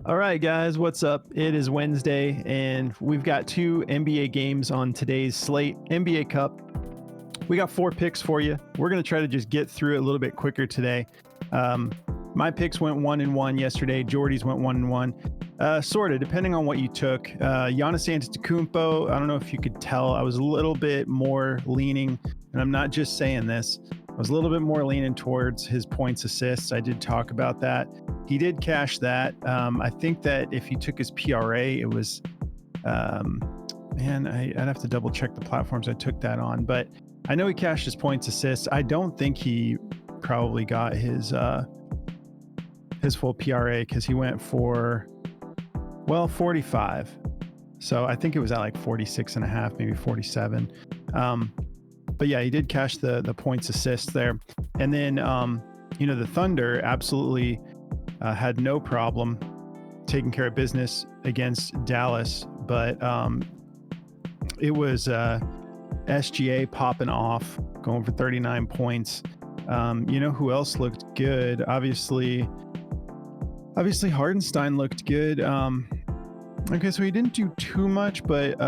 All right, guys, what's up? It is Wednesday, and we've got two NBA games on today's slate. NBA Cup. We got 4 picks for you. We're going to try to just get through it a little bit quicker today. My picks went 1-1 yesterday. Jordy's went 1-1. Sort of, depending on what you took. Giannis Antetokounmpo, I don't know if you could tell, I was a little bit more leaning, and I'm not just saying this, I was a little bit more leaning towards his points assists. I did talk about that. He did cash that. I think that if he took his PRA, it was, I'd have to double check the platforms I took that on, but I know he cashed his points assists. I don't think he probably got his full PRA because he went for, 45. So I think it was at like 46 and a half, maybe 47. But yeah, he did cash the points assists there. And then, the Thunder absolutely had no problem taking care of business against Dallas, but it was SGA popping off, going for 39 points. Who else looked good? Obviously Hardenstein looked good. Okay, so he didn't do too much, but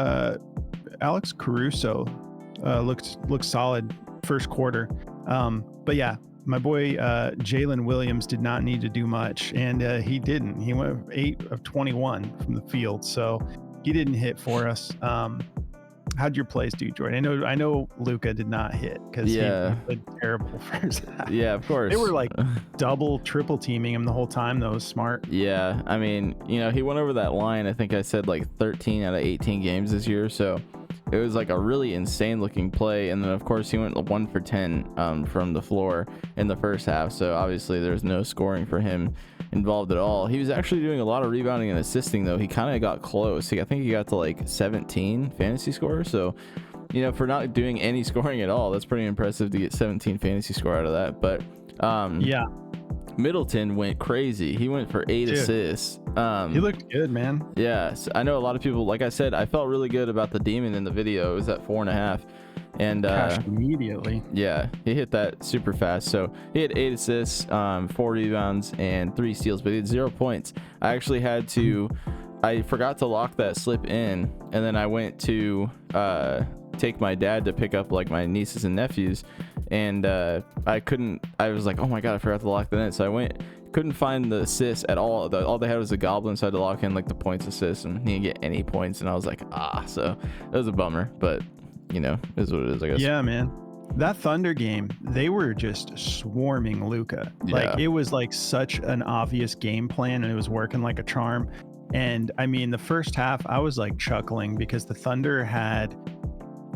Alex Caruso looked solid first quarter. But yeah, my boy Jalen Williams did not need to do much, and he didn't. He went 8 of 21 from the field, so he didn't hit for us. How'd your plays do, Jordan? I know Luka did not hit because he played terrible first half. Yeah, of course. They were like double, triple teaming him the whole time. That was smart. Yeah, I mean, he went over that line. I think I said like 13 out of 18 games this year, so it was like a really insane looking play. And then of course he went 1 for 10 from the floor in the first half, so obviously there's no scoring for him involved at all. He was actually doing a lot of rebounding and assisting, though. He kind of got close. I think he got to like 17 fantasy scores, so for not doing any scoring at all, that's pretty impressive to get 17 fantasy score out of that. But Middleton went crazy. He went for 8 assists. He looked good, man. Yeah, so I know a lot of people, like I said, I felt really good about the Demon in the video. It was at 4.5. And immediately. Yeah, he hit that super fast. So he had 8 assists, 4 rebounds, and 3 steals, but he had 0 points. I forgot to lock that slip in, and then I went to take my dad to pick up like my nieces and nephews, and I was like, oh my god, I forgot to lock that in. So I couldn't find the assists at all. All they had was a goblin, so I had to lock in like the points assists, and he didn't get any points, and I was like, so it was a bummer, but is what it is, I guess. Yeah, man. That Thunder game, they were just swarming Luka. Like, it was like such an obvious game plan, and it was working like a charm. And I mean, the first half, I was like chuckling because the Thunder had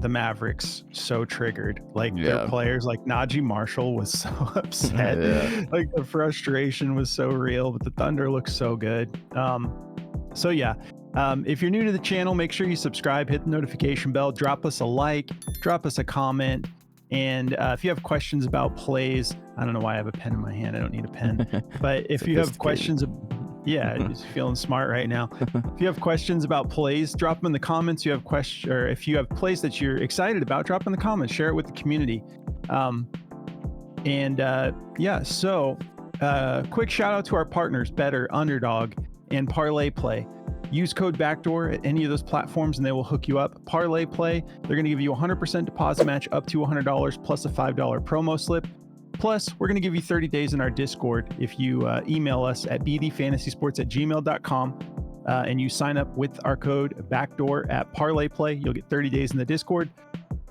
the Mavericks so triggered. Like, their players, like Najee Marshall was so upset. Like, the frustration was so real, but the Thunder looked so good. If you're new to the channel, make sure you subscribe, hit the notification bell, drop us a like, drop us a comment. And if you have questions about plays, I don't know why I have a pen in my hand. I don't need a pen. But if you have questions, just feeling smart right now. If you have questions about plays, drop them in the comments. Or if you have plays that you're excited about, drop them in the comments. Share it with the community. Quick shout out to our partners, Betr, Underdog, and Parlay Play. Use code BACKDOOR at any of those platforms and they will hook you up. Parlay Play, they're going to give you a 100% deposit match up to $100 plus a $5 promo slip. Plus, we're going to give you 30 days in our Discord if you email us at bdfantasysports@gmail.com and you sign up with our code BACKDOOR at Parlay Play. You'll get 30 days in the Discord.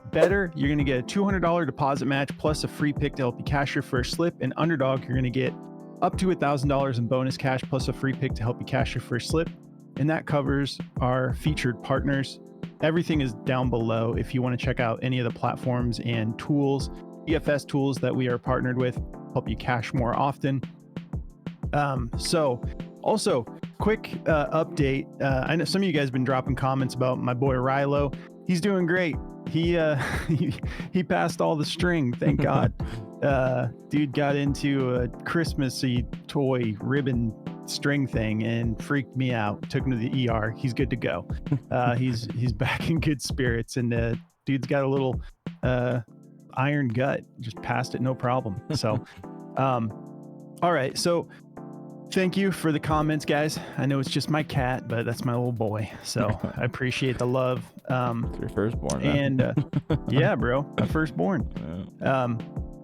Betr, you're going to get a $200 deposit match plus a free pick to help you cash your first slip. And Underdog, you're going to get up to $1,000 in bonus cash plus a free pick to help you cash your first slip. And that covers our featured partners. Everything is down below if you want to check out any of the platforms and tools, EFS tools that we are partnered with, help you cash more often. Also, quick update. I know some of you guys have been dropping comments about my boy Rilo. He's doing great. He passed all the string, thank God. Dude got into a Christmassy toy ribbon string thing and freaked me out. Took him to the ER. He's good to go. He's back in good spirits, and dude's got a little iron gut. Just passed it, no problem. So, all right. So Thank you for the comments, guys. I know it's just my cat, but that's my little boy. So I appreciate the love. It's your firstborn, man. And yeah, bro, my firstborn. Yeah.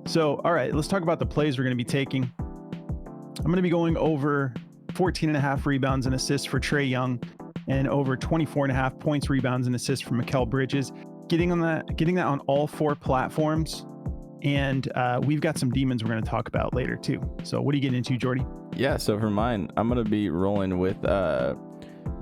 So, all right, let's talk about the plays we're going to be taking. I'm going to be going over 14.5 rebounds and assists for Trae Young and over 24.5 points, rebounds, and assists for Mikal Bridges. Getting that on all 4 platforms. And we've got some demons we're going to talk about later too. So what are you getting into, Jordy? Yeah, so for mine, I'm going to be rolling with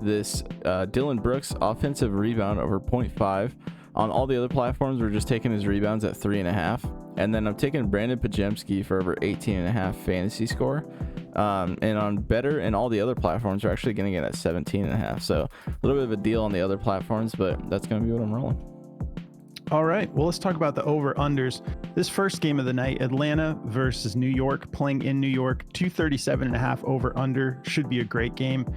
this Dylan Brooks offensive rebound over 0.5. On all the other platforms, we're just taking his rebounds at 3.5. And then I'm taking Brandon Pajemski for over 18.5 fantasy score. And on Betr and all the other platforms, we're actually getting it at 17.5. So a little bit of a deal on the other platforms, but that's going to be what I'm rolling. All right, well, let's talk about the over-unders. This first game of the night, Atlanta versus New York, playing in New York, 237.5 over-under. Should be a great game.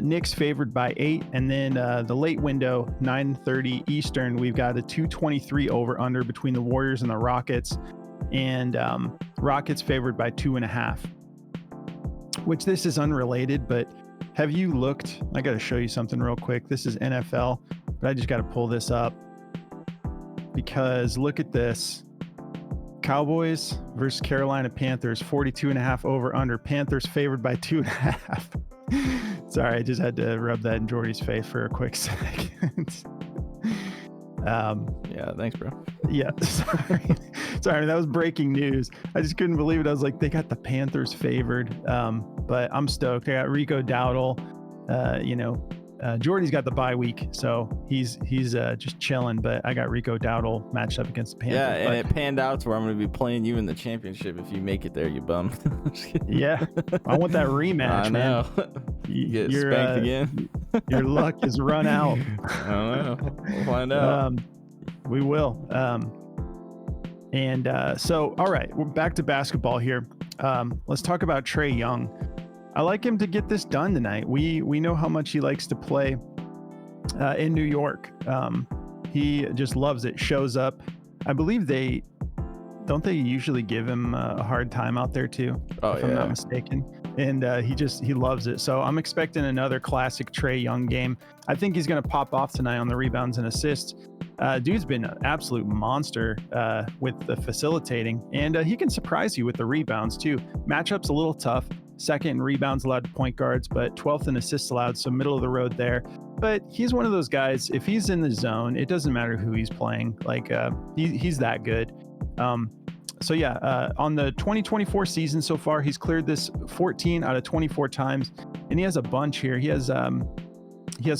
Knicks favored by 8, and then the late window, 9:30 Eastern, we've got a 223 over-under between the Warriors and the Rockets, and Rockets favored by 2.5. Which this is unrelated, but have you looked? I got to show you something real quick. This is NFL, but I just got to pull this up. Because look at this. Cowboys versus Carolina Panthers, 42.5 over under. Panthers favored by 2.5. Sorry, I just had to rub that in Jordy's face for a quick second. Yeah, thanks, bro. Yeah, sorry, that was breaking news. I just couldn't believe it. I was like, they got the Panthers favored. But I'm stoked. I got Rico Dowdle. Jordy's got the bye week, so he's just chilling. But I got Rico Dowdle matched up against the Panthers. Yeah, and it panned out to where I'm going to be playing you in the championship if you make it there, you bum. Yeah, I want that rematch. I know. Man. You get spanked again. Your luck is run out. I don't know. We'll find out. We will. So, all right, we're back to basketball here. Let's talk about Trae Young. I like him to get this done tonight. We know how much he likes to play in New York. He just loves it. Shows up. I believe they usually give him a hard time out there too, if I'm not mistaken. And he loves it. So I'm expecting another classic Trae Young game. I think he's going to pop off tonight on the rebounds and assists. Dude's been an absolute monster with the facilitating, and he can surprise you with the rebounds too. Matchup's a little tough. Second in rebounds allowed to point guards, but 12th in assists allowed, so middle of the road there. But he's one of those guys, if he's in the zone, it doesn't matter who he's playing. Like, he's that good. On the 2024 season so far, he's cleared this 14 out of 24 times, and he has a bunch here. He has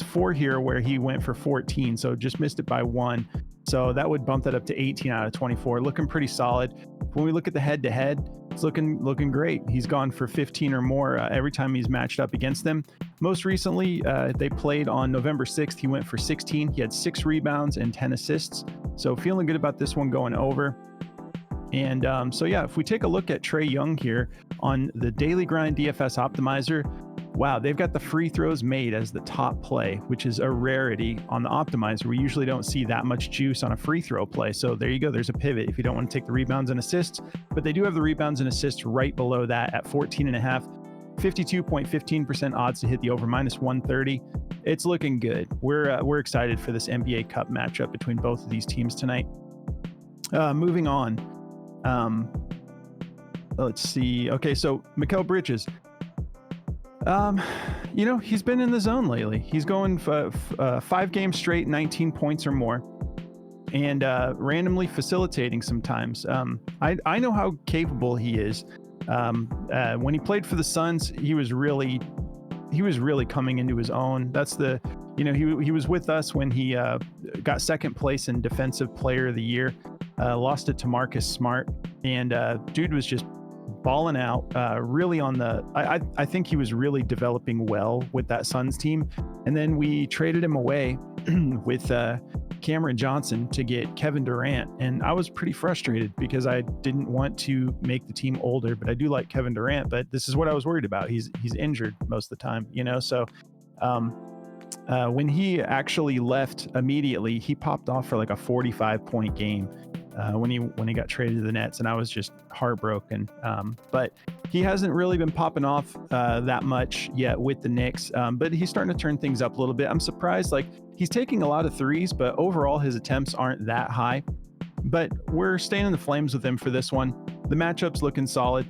4 here where he went for 14, so just missed it by 1. So that would bump that up to 18 out of 24. Looking pretty solid. When we look at the head-to-head, it's looking great. He's gone for 15 or more every time he's matched up against them. Most recently, they played on November 6th. He went for 16. He had 6 rebounds and 10 assists. So feeling good about this one going over. And if we take a look at Trae Young here on the Daily Grind DFS Optimizer, wow, they've got the free throws made as the top play, which is a rarity on the optimizer. We usually don't see that much juice on a free throw play. So there you go. There's a pivot if you don't want to take the rebounds and assists, but they do have the rebounds and assists right below that at 14.5, 52.15% odds to hit the over, -130. It's looking good. We're excited for this NBA Cup matchup between both of these teams tonight. Moving on. Let's see. Okay, so Mikal Bridges. He's been in the zone lately. He's going 5 games straight, 19 points or more, and randomly facilitating sometimes. I know how capable he is. When he played for the Suns, he was really coming into his own. That's he was with us when he got second place in Defensive Player of the Year, lost it to Marcus Smart, and dude was just balling out, really on the I think he was really developing well with that Suns team. And then we traded him away with Cameron Johnson to get Kevin Durant, and I was pretty frustrated because I didn't want to make the team older, but I do like Kevin Durant. But this is what I was worried about. He's injured most of the time, so when he actually left immediately, he popped off for like a 45-point game when he got traded to the Nets, and I was just heartbroken. But he hasn't really been popping off that much yet with the Knicks, but he's starting to turn things up a little bit. I'm surprised, like he's taking a lot of threes, but overall his attempts aren't that high. But we're staying in the flames with him for this one. The matchup's looking solid.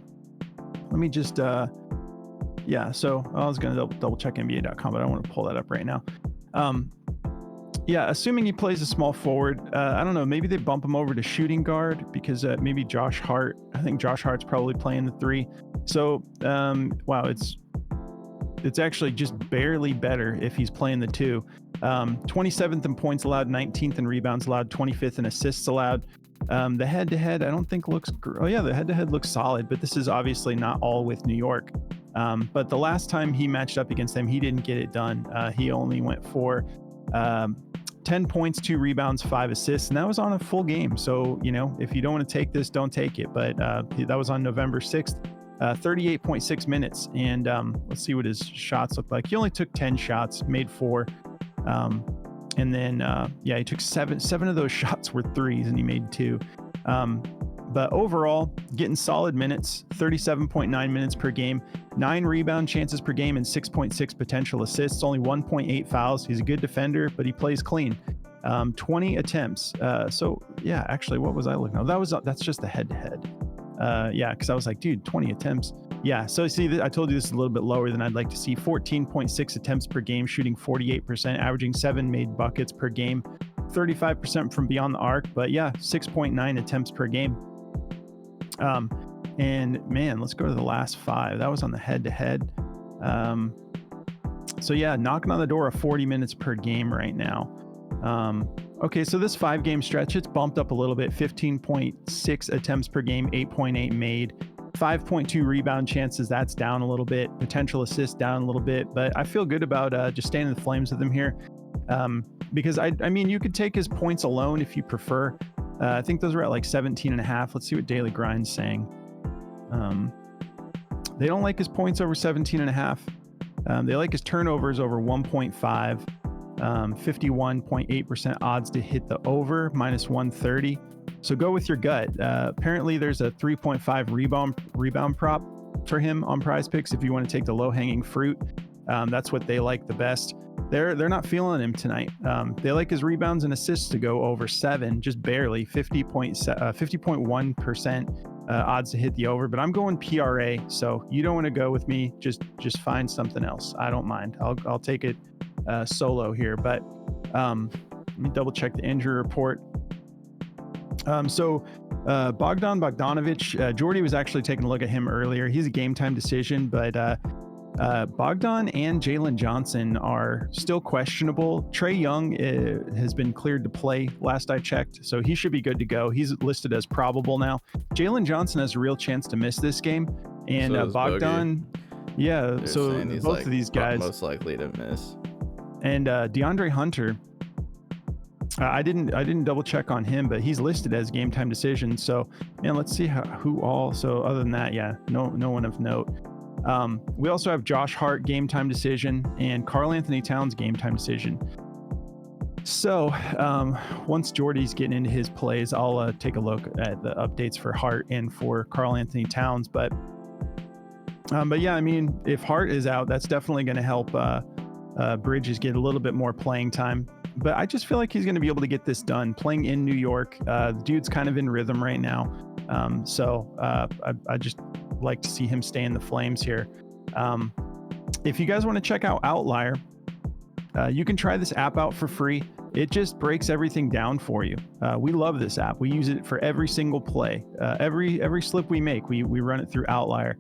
Let me just, yeah, so I was going to double check NBA.com, but I don't want to pull that up right now. Yeah, assuming he plays a small forward, I don't know, maybe they bump him over to shooting guard because maybe Josh Hart, I think Josh Hart's probably playing the 3. So, wow, it's actually just barely better if he's playing the 2. 27th in points allowed, 19th in rebounds allowed, 25th in assists allowed. The head-to-head, I don't think looks, oh yeah, the head-to-head looks solid, but this is obviously not all with New York. But the last time he matched up against them, he didn't get it done. He only went for 10 points, 2 rebounds, 5 assists, and that was on a full game. So, you know, if you don't want to take this, don't take it. But that was on November 6th, 38.6 minutes. And let's see what his shots look like. He only took 10 shots, made 4. And then, yeah, he took 7 of those shots were threes and he made 2. But overall, getting solid minutes, 37.9 minutes per game, 9 rebound chances per game, and 6.6 potential assists, only 1.8 fouls. He's a good defender, but he plays clean. 20 attempts. So yeah, actually, what was I looking at? That's just the head-to-head. Yeah, because I was like, dude, 20 attempts. Yeah, so see, I told you this is a little bit lower than I'd like to see. 14.6 attempts per game, shooting 48%, averaging 7 made buckets per game, 35% from beyond the arc. But yeah, 6.9 attempts per game. And man, let's go to the last 5. That was on the head-to-head. So yeah, knocking on the door of 40 minutes per game right now. Okay, so this 5-game stretch, it's bumped up a little bit. 15.6 attempts per game, 8.8 made, 5.2 rebound chances. That's down a little bit. Potential assists down a little bit, but I feel good about just staying in the flames with him here. Because I mean, you could take his points alone if you prefer. I think those are at like 17.5. Let's see what Daily Grind's saying. They don't like his points over 17.5. They like his turnovers over 1.5. 51.8% odds to hit the over, minus 130. So go with your gut. Apparently there's a 3.5 rebound prop for him on Prizepicks if you want to take the low-hanging fruit. That's what they like the best. They're not feeling him tonight. They like his rebounds and assists to go over 7, just barely, 50.1% odds to hit the over, but I'm going PRA. So you don't want to go with me. Just find something else. I don't mind. I'll take it solo here, but let me double check the injury report. So Bogdan Bogdanovic, Jordy was actually taking a look at him earlier. He's a game time decision, but Bogdan and Jalen Johnson are still questionable. Trae Young has been cleared to play last I checked, so he should be good to go. He's listed as probable now. Jalen Johnson has a real chance to miss this game, and So Bogdan, yeah. They're So saying he's both like of these guys, most likely to miss. and DeAndre Hunter. I didn't double check on him, but he's listed as game time decision. So, man, let's see who all. So other than that, yeah, no one of note. We also have Josh Hart game time decision and Karl Anthony Towns game time decision. So once Jordy's getting into his plays, I'll take a look at the updates for Hart and for Karl Anthony Towns. But yeah, I mean, if Hart is out, that's definitely going to help Bridges get a little bit more playing time. But I just feel like he's going to be able to get this done playing in New York. The dude's kind of in rhythm right now. So I just like to see him stay in the flames here. If you guys want to check out Outlier, you can try this app out for free. It just breaks everything down for you. We love this app. We use it for every single play. Every slip we make, we run it through Outlier.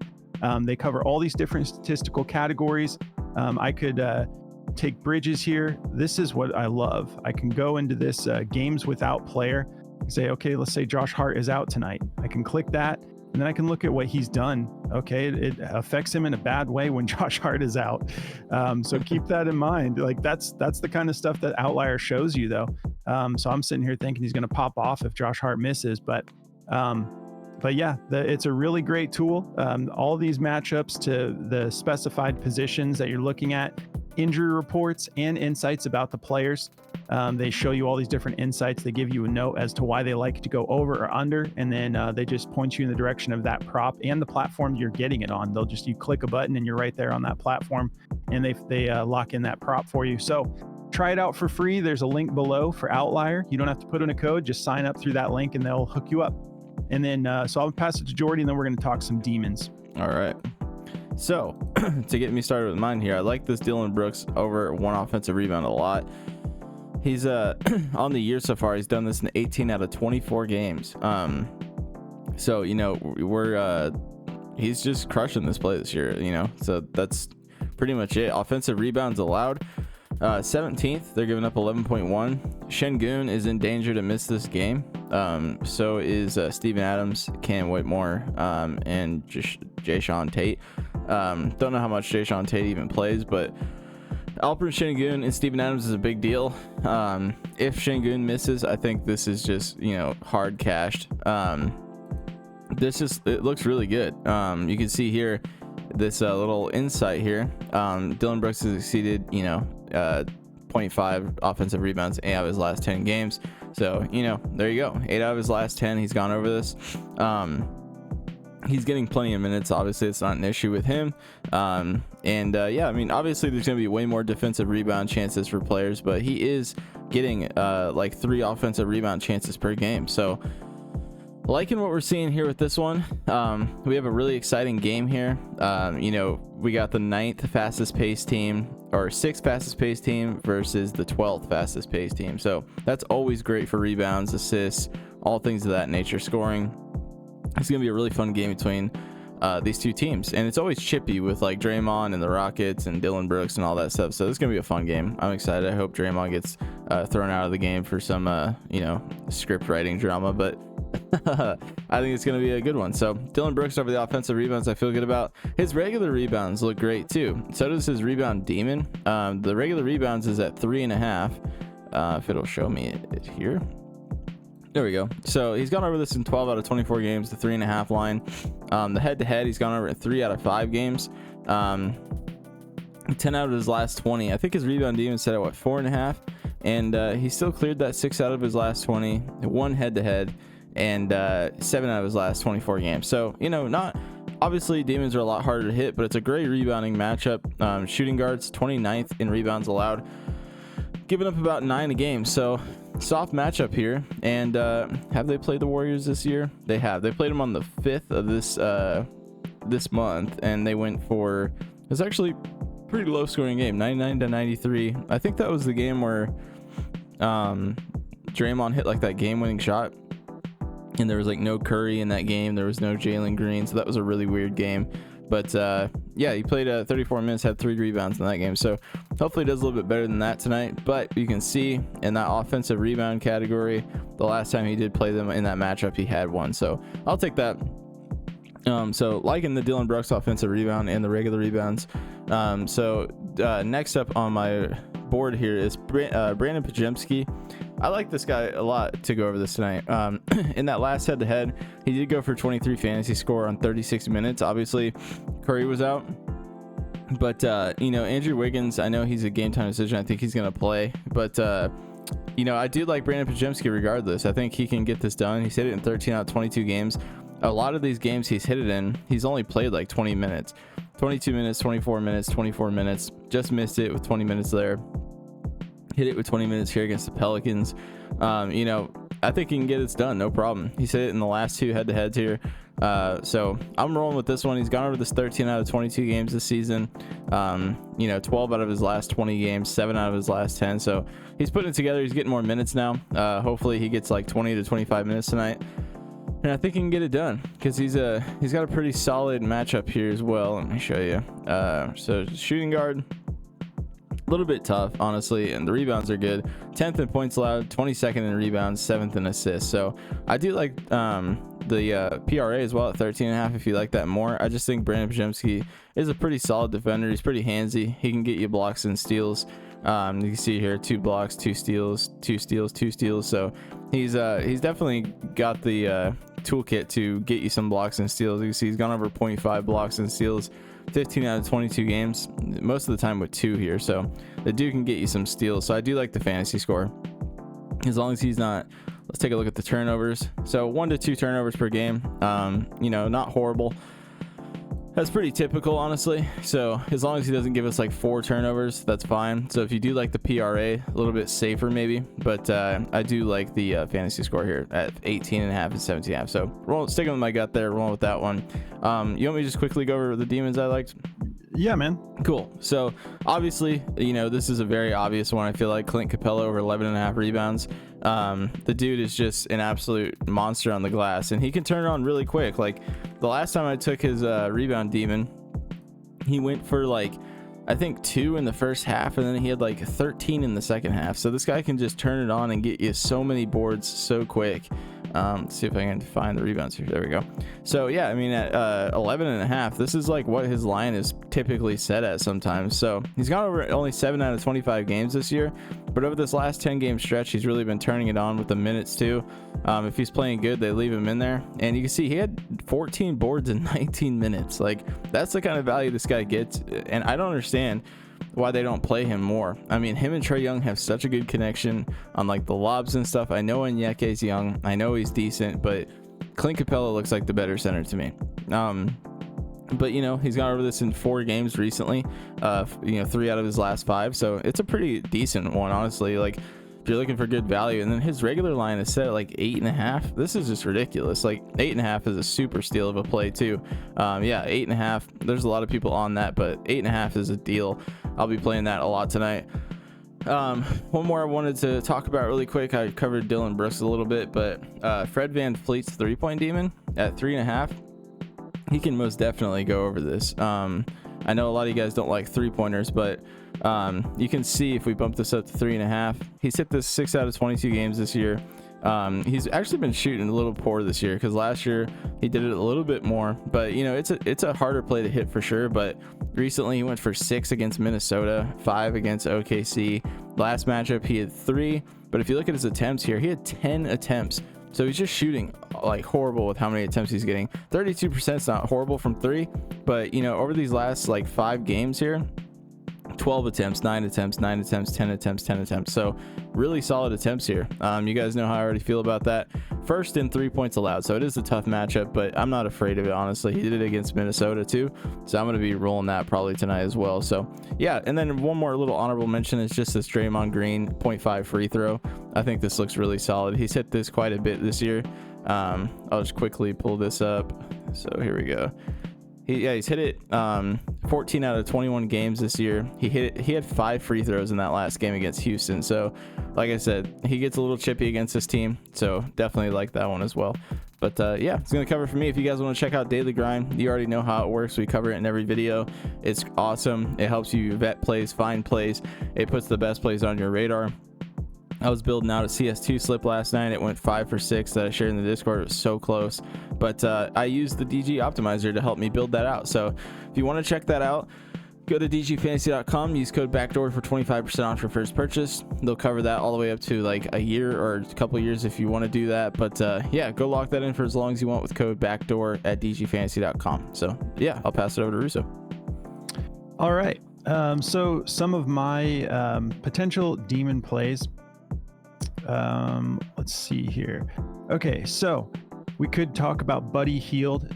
They cover all these different statistical categories. I could take Bridges here. This is what I love. I can go into this games without player and say, okay, let's say Josh Hart is out tonight. I can click that, and then I can look at what he's done. Okay, it affects him in a bad way when Josh Hart is out. So keep that in mind. Like that's the kind of stuff that Outlier shows you, though. So I'm sitting here thinking he's going to pop off if Josh Hart misses, but yeah, it's a really great tool. All these matchups to the specified positions that you're looking at, injury reports and insights about the players. They show you all these different insights. They give you a note as to why they like to go over or under, and then they just point you in the direction of that prop and the platform you're getting it on. You click a button and you're right there on that platform, and they lock in that prop for you. So try it out for free. There's a link below for Outlier. You don't have to put in a code, just sign up through that link and they'll hook you up. And then so I'll pass it to Jordy, and then we're going to talk some demons. All right. So to get me started with mine here, I like this Dylan Brooks over 1 offensive rebound a lot. He's on the year so far, he's done this in 18 out of 24 games. So he's just crushing this play this year, so that's pretty much it. Offensive rebounds allowed, 17th. They're giving up 11.1. Şengün is in danger to miss this game. So is Steven Adams, Cam Whitmore, and Jayshawn Tate. Don't know how much Jayshawn Tate even plays, but Alperen Şengün and Steven Adams is a big deal. If Şengün misses, I think this is just hard cashed. It looks really good. You can see here this little insight here. Dylan Brooks has exceeded 0.5 offensive rebounds 8 out of his last 10 games. So there you go, 8 out of his last 10 he's gone over this. He's getting plenty of minutes. Obviously it's not an issue with him. Yeah, I mean, obviously there's going to be way more defensive rebound chances for players, but he is getting like 3 offensive rebound chances per game. So liking what we're seeing here with this one. We have a really exciting game here. We got the 9th fastest paced team, or 6th fastest paced team versus the 12th fastest paced team. So that's always great for rebounds, assists, all things of that nature, scoring. It's going to be a really fun game between these two teams, and it's always chippy with like Draymond and the Rockets and Dylan Brooks and all that stuff. So it's going to be a fun game. I'm excited. I hope Draymond gets thrown out of the game for some script writing drama, but I think it's going to be a good one. So Dylan Brooks over the offensive rebounds, I feel good about. His regular rebounds look great too. So does his rebound demon. The regular rebounds is at 3.5. If it'll show me it here. There we go. So he's gone over this in 12 out of 24 games, the 3.5 line. The head-to-head, he's gone over it 3 out of 5 games. 10 out of his last 20. I think his rebound demon set at 4.5, and he still cleared that 6 out of his last 20. 1 head-to-head, and 7 out of his last 24 games. So not obviously demons are a lot harder to hit, but it's a great rebounding matchup. Shooting guards 29th in rebounds allowed, giving up about 9 a game. So soft matchup here. And have they played the Warriors this year? They have. They played them on the 5th of this month, and they went for, it was actually pretty low scoring game, 99-93. I think that was the game where Draymond hit like that game winning shot, and there was like no Curry in that game. There was no Jalen Green, so that was a really weird game. But yeah, he played 34 minutes, had 3 rebounds in that game. So hopefully he does a little bit better than that tonight. But you can see in that offensive rebound category, the last time he did play them in that matchup, he had 1. So I'll take that. So liking the Dylan Brooks offensive rebound and the regular rebounds. Next up on my board here is Brandon Prizepicks. I like this guy a lot to go over this tonight. In that last head-to-head, he did go for 23 fantasy score on 36 minutes. Obviously, Curry was out. But, Andrew Wiggins, I know he's a game-time decision. I think he's going to play. But, I do like Brandon Prizepicks regardless. I think he can get this done. He's hit it in 13 out of 22 games. A lot of these games he's hit it in, he's only played like 20 minutes. 22 minutes, 24 minutes, 24 minutes. Just missed it with 20 minutes there. Hit it with 20 minutes here against the Pelicans. I think he can get it done, no problem. He's hit it in the last 2 head-to-heads here. So I'm rolling with this one. He's gone over this 13 out of 22 games this season. 12 out of his last 20 games, 7 out of his last 10. So he's putting it together. He's getting more minutes now. Hopefully he gets like 20 to 25 minutes tonight. And I think he can get it done because he's got a pretty solid matchup here as well. Let me show you. So shooting guard, a little bit tough, honestly, and the rebounds are good. 10th in points allowed, 22nd in rebounds, 7th in assists. So I do like the PRA as well at 13.5 if you like that more. I just think Brandon Prizepicks is a pretty solid defender. He's pretty handsy. He can get you blocks and steals. You can see here 2 blocks, 2 steals, 2 steals, 2 steals. So he's definitely got the toolkit to get you some blocks and steals. You can see he's gone over 0.5 blocks and steals 15 out of 22 games, most of the time with 2 here. So the dude can get you some steals. So I do like the fantasy score. As long as he's not, let's take a look at the turnovers. So 1 to 2 turnovers per game. You know, not horrible. That's pretty typical, honestly. So as long as he doesn't give us like 4 turnovers, that's fine. So if you do like the PRA, a little bit safer maybe, but I do like the fantasy score here at 18.5 and 17.5. So sticking with my gut there, rolling with that one. You want me to just quickly go over the demons I liked? Yeah, man. Cool. So obviously, you know, this is a very obvious one. I feel like Clint Capella over 11.5 rebounds. The dude is just an absolute monster on the glass, and he can turn it on really quick. Like the last time I took his rebound demon, he went for like, I think 2 in the first half, and then he had like 13 in the second half. So this guy can just turn it on and get you so many boards so quick. Let's see if I can find the rebounds here. There we go. So yeah, I mean at 11.5, this is like what his line is typically set at sometimes. So he's gone over only 7 out of 25 games this year, but over this last 10 game stretch, he's really been turning it on with the minutes too. If he's playing good, they leave him in there, and you can see he had 14 boards in 19 minutes. Like that's the kind of value this guy gets, and I don't understand why they don't play him more. I mean, him and Trae Young have such a good connection on like the lobs and stuff. I know Onyeke's young, I know he's decent, but Clint Capella looks like the better center to me. But you know, he's gone over this in 4 games recently, you know, 3 out of his last 5, so it's a pretty decent one, honestly. Like if you're looking for good value, and then his regular line is set at like 8.5. This is just ridiculous. Like 8.5 is a super steal of a play too. Yeah, 8.5, there's a lot of people on that, but 8.5 is a deal. I'll be playing that a lot tonight. One more I wanted to talk about really quick. I covered Dylan Brooks a little bit, but Fred VanVleet's 3-point demon at 3.5, he can most definitely go over this. I know a lot of you guys don't like 3-pointers, but you can see if we bump this up to 3.5, he's hit this 6 out of 22 games this year. He's actually been shooting a little poor this year, because last year he did it a little bit more, but you know, it's a harder play to hit for sure. But recently he went for 6 against Minnesota, 5 against OKC. Last matchup he had 3, but if you look at his attempts here, he had 10 attempts. So he's just shooting like horrible with how many attempts he's getting. 32% is not horrible from 3, but you know, over these last like 5 games here, 12 attempts, 9 attempts, 9 attempts, 10 attempts, 10 attempts. So really solid attempts here. You guys know how I already feel about that. First in 3 points allowed, so it is a tough matchup, but I'm not afraid of it, honestly. He did it against Minnesota too, so I'm going to be rolling that probably tonight as well. So yeah, and then one more little honorable mention is just this Draymond Green 0.5 free throw. I think this looks really solid. He's hit this quite a bit this year. I'll just quickly pull this up. So here we go. He's hit it 14 out of 21 games this year. He had 5 free throws in that last game against Houston. So like I said, he gets a little chippy against this team, so definitely like that one as well. But yeah, it's gonna cover for me. If you guys want to check out Daily Grind, you already know how it works. We cover it in every video. It's awesome. It helps you vet plays, find plays. It puts the best plays on your radar. I was building out a CS2 slip last night. It went 5 for 6 that I shared in the Discord. It was so close, but I used the DG optimizer to help me build that out. So if you want to check that out, go to dgfantasy.com, use code BACKDOOR for 25% off your first purchase. They'll cover that all the way up to like a year or a couple years if you want to do that. But yeah, go lock that in for as long as you want with code BACKDOOR at dgfantasy.com. So yeah, I'll pass it over to Russo. All right. So some of my potential demon plays. Let's see here. Okay, so we could talk about Buddy Hield.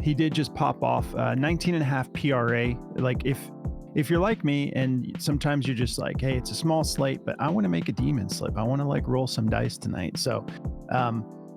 He did just pop off 19.5 PRA. Like if you're like me and sometimes you're just like, hey, it's a small slate, but I want to make a demon slip. I want to like roll some dice tonight. So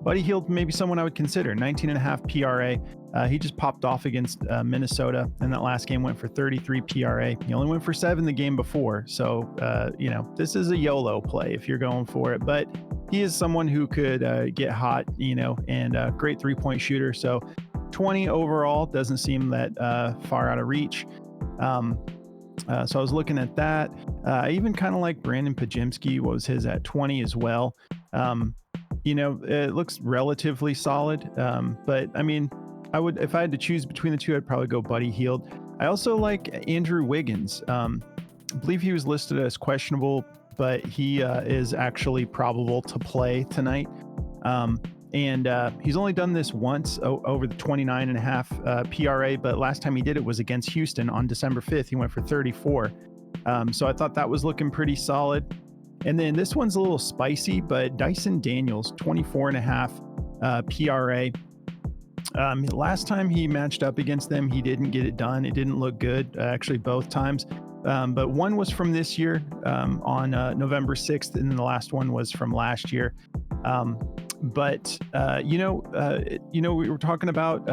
Buddy Hield, maybe someone I would consider. 19.5 PRA. He just popped off against Minnesota, and that last game went for 33 PRA. He only went for 7 the game before. So, you know, this is a YOLO play if you're going for it. But he is someone who could get hot, you know, and a great 3-point shooter. So 20 overall doesn't seem that far out of reach. So I was looking at that. I even kind of like Brandon Pajimski. What was his at 20 as well? You know, it looks relatively solid. But I mean, I would, if I had to choose between the two, I'd probably go Buddy Hield. I also like Andrew Wiggins. I believe he was listed as questionable, but he is actually probable to play tonight. And he's only done this once over the 29.5 PRA, but last time he did it was against Houston on December 5th. He went for 34. So I thought that was looking pretty solid. And then this one's a little spicy, but Dyson Daniels, 24.5 PRA. Last time he matched up against them, he didn't get it done. It didn't look good, actually, both times. But one was from this year on November 6th, and then the last one was from last year. But we were talking about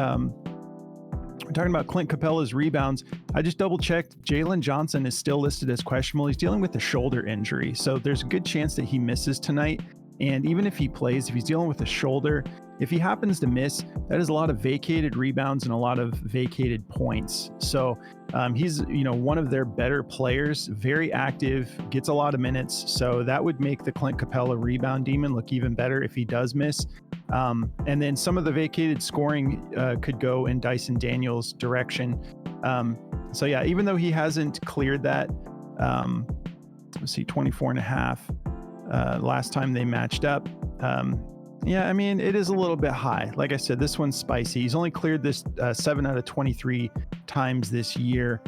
Clint Capella's rebounds. I just double checked. Jalen Johnson is still listed as questionable. He's dealing with a shoulder injury, so there's a good chance that he misses tonight. And even if he plays, if he's dealing with a shoulder, if he happens to miss, that is a lot of vacated rebounds and a lot of vacated points. So he's, one of their better players, very active, gets a lot of minutes. So that would make the Clint Capella rebound demon look even better if he does miss. And then some of the vacated scoring could go in Dyson Daniels' direction. So yeah, even though he hasn't cleared that, let's see, 24.5 last time they matched up. Yeah, I mean, it is a little bit high. Like I said, this one's spicy. He's only cleared this 7 out of 23 times this year.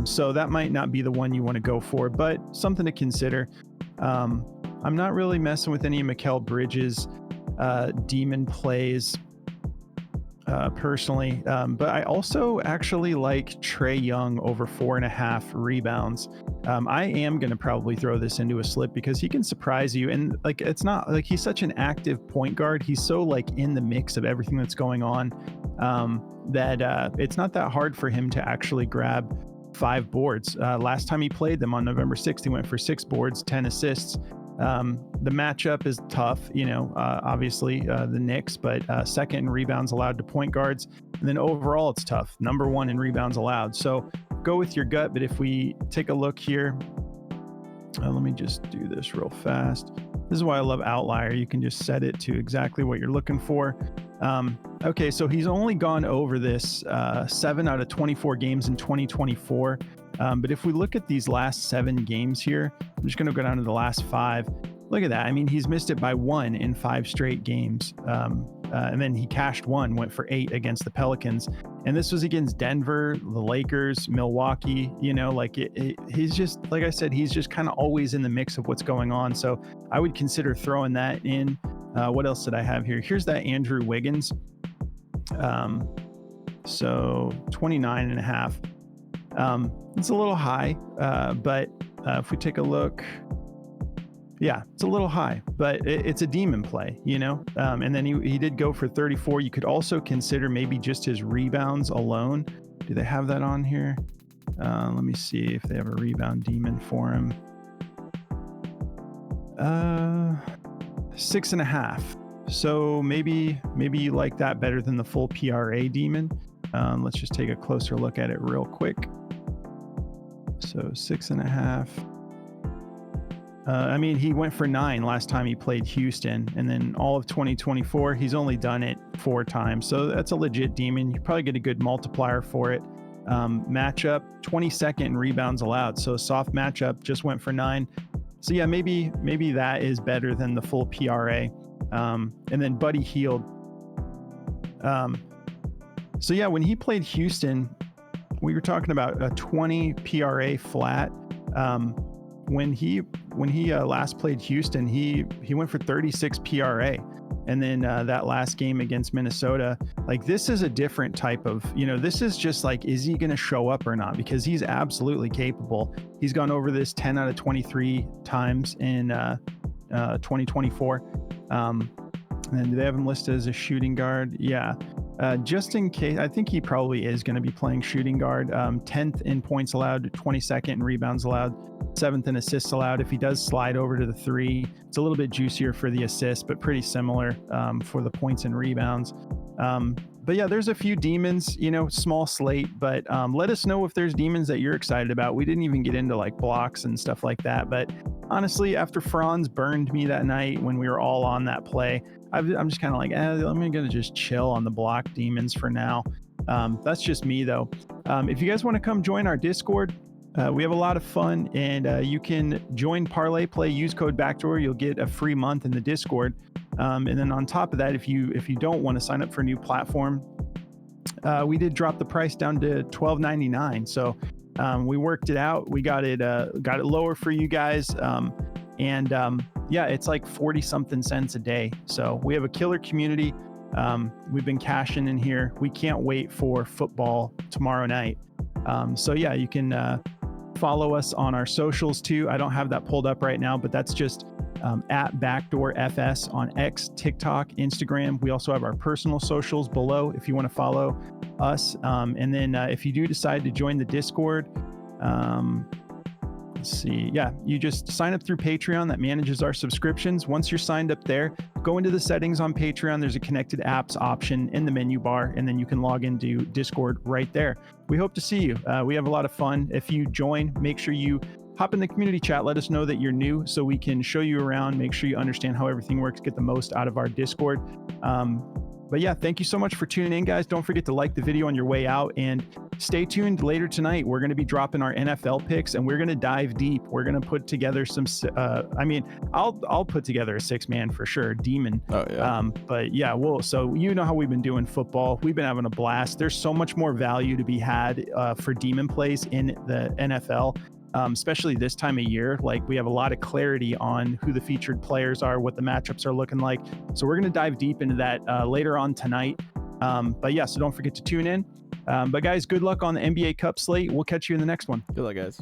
So that might not be the one you want to go for, but something to consider. I'm not really messing with any of Mikal Bridges' demon plays personally, but I also actually like Trae Young over 4.5 rebounds. I am going to probably throw this into a slip because he can surprise you. And like, it's not like he's such an active point guard. He's so like in the mix of everything that's going on that it's not that hard for him to actually grab 5 boards. Last time he played them on November 6th, he went for 6 boards, 10 assists. The matchup is tough, obviously the Knicks, but second in rebounds allowed to point guards. And then overall it's tough. Number 1 in rebounds allowed. So go with your gut. But if we take a look here, let me just do this real fast. This is why I love Outlier. You can just set it to exactly what you're looking for. Okay, so he's only gone over this 7 out of 24 games in 2024. But if we look at these last 7 games here, I'm just going to go down to the last 5. Look at that. I mean, he's missed it by 1 in 5 straight games. And then he cashed 1, went for 8 against the Pelicans. And this was against Denver, the Lakers, Milwaukee. He's just, like I said, he's just kind of always in the mix of what's going on. So I would consider throwing that in. What else did I have here? Here's that Andrew Wiggins. So 29.5. It's a little high, but if we take a look, yeah, it's a little high, but it's a demon play, and then he did go for 34. You could also consider maybe just his rebounds alone. Do they have that on here? Let me see if they have a rebound demon for him. 6.5. So maybe you like that better than the full PRA demon. Let's just take a closer look at it real quick. So 6.5. I mean, he went for 9 last time he played Houston, and then all of 2024, he's only done it 4 times. So that's a legit demon. You probably get a good multiplier for it. Matchup, 22nd in rebounds allowed. So soft matchup, just went for 9. So yeah, maybe that is better than the full PRA. And then Buddy Hield. So yeah, when he played Houston, we were talking about a 20 PRA flat. When he last played Houston, he went for 36 PRA. And then that last game against Minnesota, like, this is a different type of, this is just like, is he going to show up or not? Because he's absolutely capable. He's gone over this 10 out of 23 times in 2024. And do they have him listed as a shooting guard? Yeah. Just in case, I think he probably is going to be playing shooting guard. 10th in points allowed, 22nd in rebounds allowed, 7th in assists allowed. If he does slide over to the 3, it's a little bit juicier for the assists, but pretty similar for the points and rebounds. But yeah, there's a few demons, small slate, but let us know if there's demons that you're excited about. We didn't even get into like blocks and stuff like that. But honestly, after Franz burned me that night when we were all on that play, I'm just kind of like, I'm going to just chill on the block demons for now. That's just me though. If you guys want to come join our Discord, we have a lot of fun, and you can join Parlay Play, use code Backdoor. You'll get a free month in the Discord. And then on top of that, if you don't want to sign up for a new platform, we did drop the price down to $12.99. So we worked it out. We got it lower for you guys. Yeah, it's like 40 something cents a day. So we have a killer community. We've been cashing in here. We can't wait for football tomorrow night. So yeah, you can follow us on our socials too. I don't have that pulled up right now, but that's just at BackdoorFS on X, TikTok, Instagram. We also have our personal socials below if you want to follow us. And then if you do decide to join the Discord, let's see. Yeah, you just sign up through Patreon that manages our subscriptions. Once you're signed up there, go into the settings on Patreon. There's a connected apps option in the menu bar, and then you can log into Discord right there. We hope to see you. We have a lot of fun. If you join, make sure you hop in the community chat. Let us know that you're new so we can show you around, make sure you understand how everything works, get the most out of our Discord. But yeah, thank you so much for tuning in, guys. Don't forget to like the video on your way out, and stay tuned later tonight. We're going to be dropping our NFL picks, and we're going to dive deep. We're going to put together some, I'll put together a 6-man for sure, Demon. Oh yeah. But yeah, so you know how we've been doing football. We've been having a blast. There's so much more value to be had for Demon plays in the NFL. Especially this time of year, like we have a lot of clarity on who the featured players are, what the matchups are looking like. So we're going to dive deep into that later on tonight. But yeah, so don't forget to tune in. But guys, good luck on the NBA Cup slate. We'll catch you in the next one. Good luck, guys.